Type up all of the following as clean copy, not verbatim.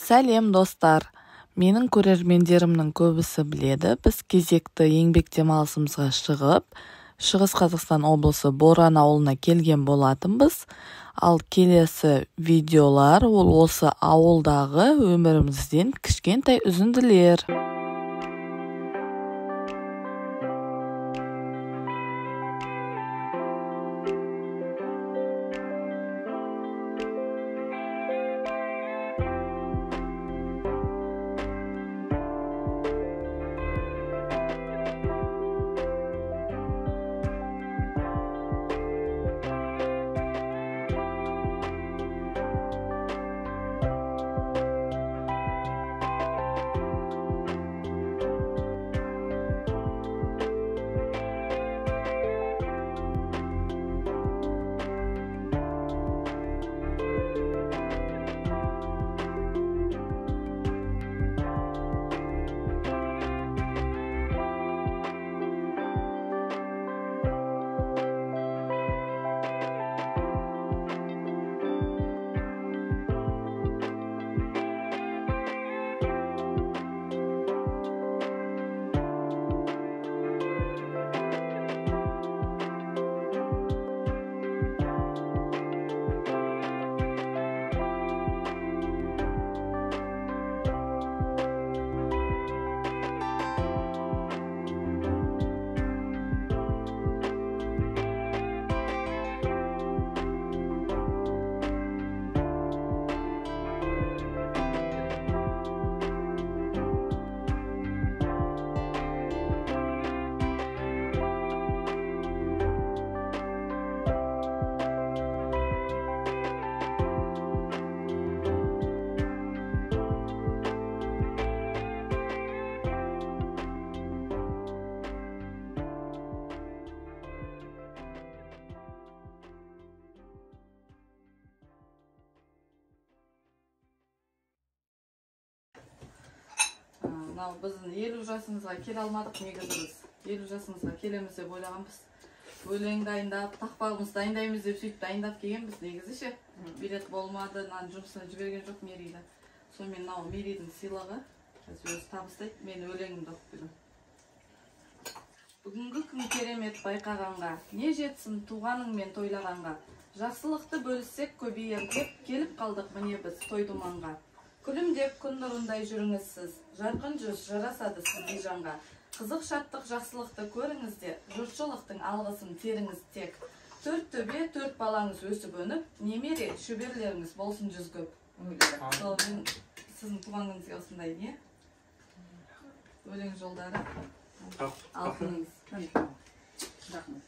Сәлем достар. Менің көрермендерімнің көбісі біледі, біз кезекті еңбек демалысымызға шығып, Шығыс Қазақстан облысы Боран ауылына келген болатынбыз. Ал келесі видеолар ол осы ауылдағы өмірімізден кішкентай үзінділер. Біздің 50 жасымызға келе алмадық, негізі біз 50 жасымызға келеміз деп ойлағанбыз. Өлең дайындап, тақпағымыз дайындаймыз деп сөйтіп дайындап келгенбіз, негізі ше. Билет болмады, жұмысына жіберген жоқ Мерейді. Сонымен Мерейдің сыйлығы өзі табыстайды, мен өлеңімді оқып бердім. Бүгінгі күн керемет байқағанға, не жетсін туғаныңмен тойлағанға. Жақсылықты бөліссек көбейер деп, келіп қалдық міне біз той-думанға. Күлімдеп күн нұрындай жүріңіз сіз, жарқын жүз жарасады сіздей жанға. Қызық шаттық жақсылықты көріңізде, жұртшылықтың алғысын теріңіз тек. Төрт төбе, төрт балаңыз өсіп өніп, немере шөберлеріңіз болсын жүз көп. Сол мен сіздің туған күніңізге осындай не? Өлең жолдары. Алтыныңыз. Рахмет.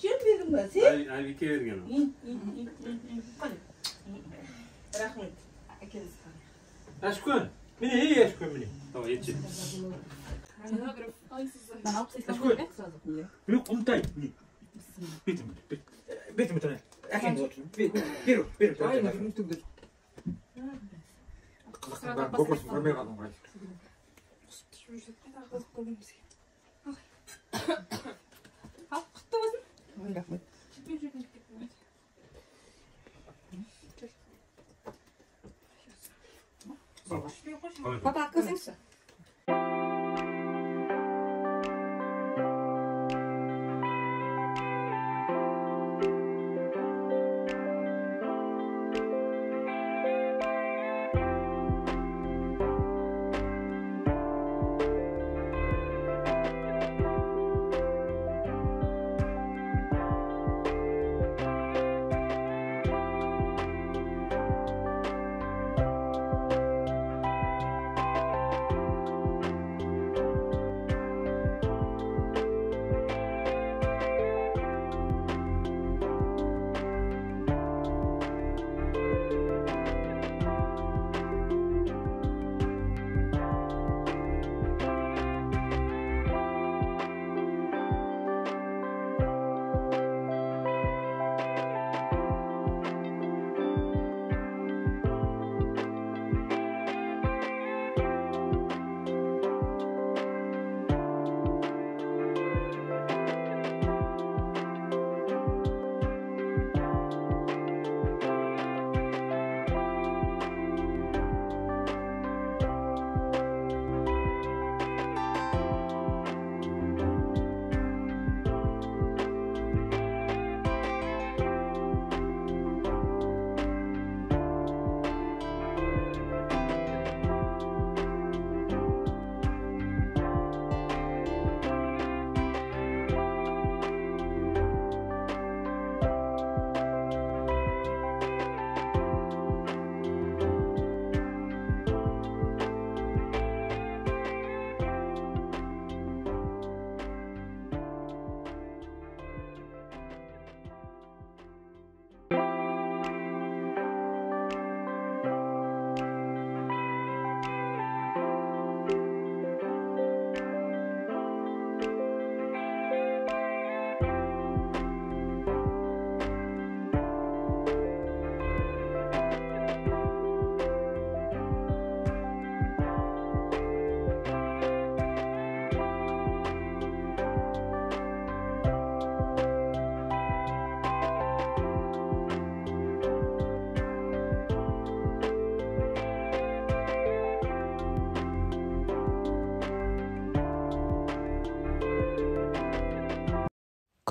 Чем бердің ба, сен? Айбеке берген. Рахмет. Әкеліңіз қане. Әшкөн. Міне, ей Әшкөн міне. Давай, ет жет. Әшкөн. Міне, құмтай. Бетім, бетім өтіне. Әкем өтіне. Беру. Айна, үстіңдір. Қызықтан көкөсін көрмей қалдым ғой. Ал, құтты болсын. Рахмет. Папа, көзіңші.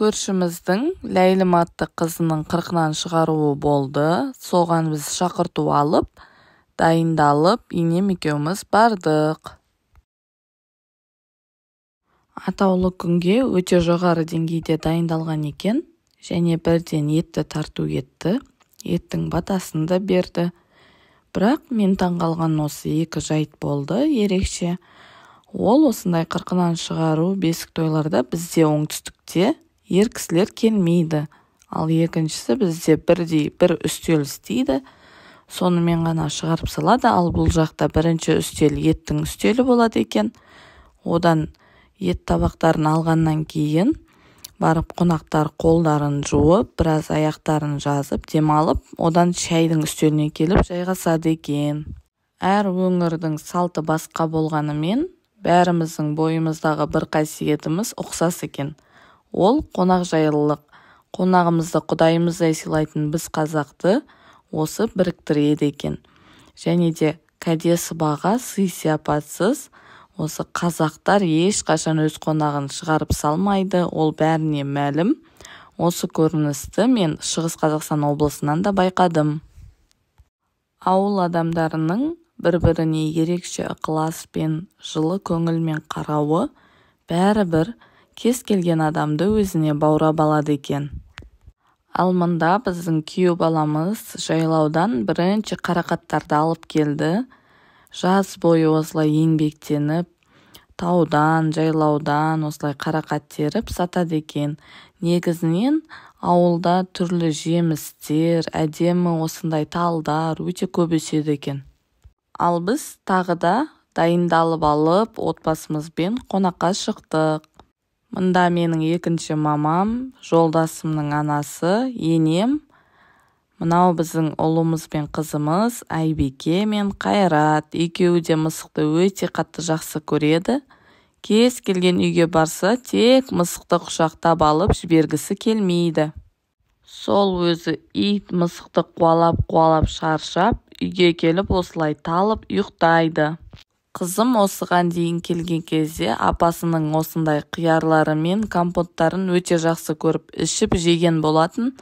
Көршіміздің Ләйлім атты қызының 40-нан шығаруы болды. Соған біз шақырту алып, дайындалып, енем екеуміз бардық. Атаулы күнге өте жоғары деңгейде дайындалған екен, және бірден етті тарту етті, еттің батасын да берді. Бірақ мен таңғалған осы екі жайт болды ерекше. Ол осындай 40-нан шығару бесік тойларда бізде оңтүстікте ер кісілер келмейді. Ал екіншісі бізде бірдей бір үстел істейді. Сонымен ғана шығарып салады, ал бұл жақта бірінші үстел еттің үстелі болады екен. Одан ет табақтарын алғаннан кейін барып қонақтар қолдарын жуып, біраз аяқтарын жазып, демалып, одан шайдың үстеліне келіп жайғасады екен. Әр өңірдің салты басқа болғанымен, бәріміздің бойымыздағы бір қасиетіміз ұқсас екен. Ол қонақжайлылық. Қонағымызды құдайымыздай сыйлайтын біз қазақты осы біріктіреді екен. Және де кәде сыбаға сый сияпатсыз осы қазақтар ешқашан өз қонағын шығарып салмайды. Ол бәріне мәлім. Осы көріністі мен Шығыс Қазақстан облысынан да байқадым. Ауыл адамдарының бір-біріне ерекше ықыласпен, жылы көңілмен қарауы бәрібір кез келген адамды өзіне баурап алады екен. Ал мұнда біздің күйеу баламыз жайлаудан бірінші қарақаттарды алып келді. Жаз бойы осылай еңбектеніп, таудан, жайлаудан осылай қарақат теріп сатады екен. Негізінен ауылда түрлі жемістер, әдемі осындай талдар өте көп өседі екен. Ал біз тағы да дайындалып алып, отбасымызбен қонаққа шықтық. Мұнда менің екінші мамам, жолдасымның анасы, енем, мынау біздің ұлымыз бен қызымыз, Айбеке мен Қайрат. Екеуі де мысықты өте қатты жақсы көреді. Кез келген үйге барса, тек мысықты құшақтап алып жібергісі келмейді. Сол өзі ит мысықты қуалап шаршап, үйге келіп осылай талып ұйықтайды. Қызым осыған дейін келген кезде апасының осындай қиярлары мен компоттарын өте жақсы көріп ішіп жеген болатын.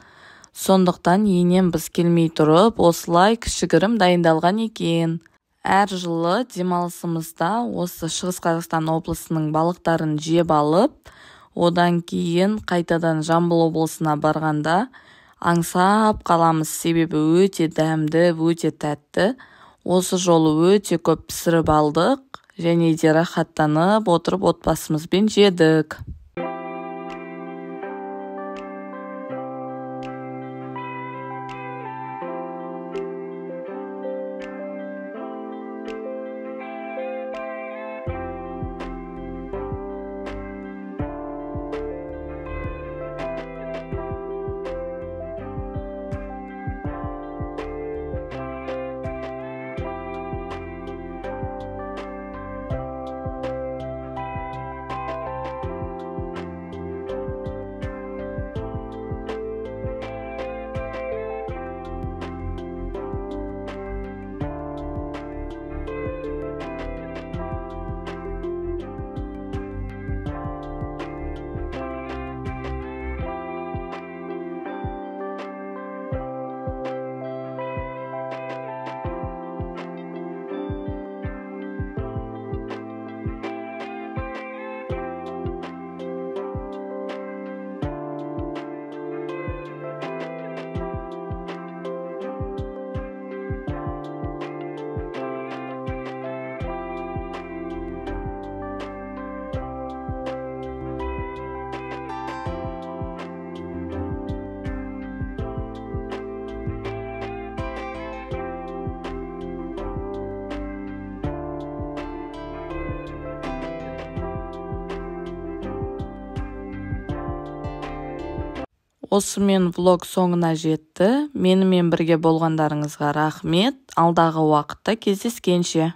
Сондықтан енем біз келмей тұрып, осылай кішігірім дайындалған екен. Әр жылы демалысымызда осы Шығыс Қазақстан облысының балықтарын жеп алып, одан кейін қайтадан Жамбыл облысына барғанда аңсап қаламыз, себебі өте дәмді, өте тәтті. Осы жолы өте көп пісіріп алдық, және де рахаттанып отырып отбасымызбен жедік. Осымен влог соңына жетті. Менімен бірге болғандарыңызға рахмет. Алдағы уақытта кездескенше.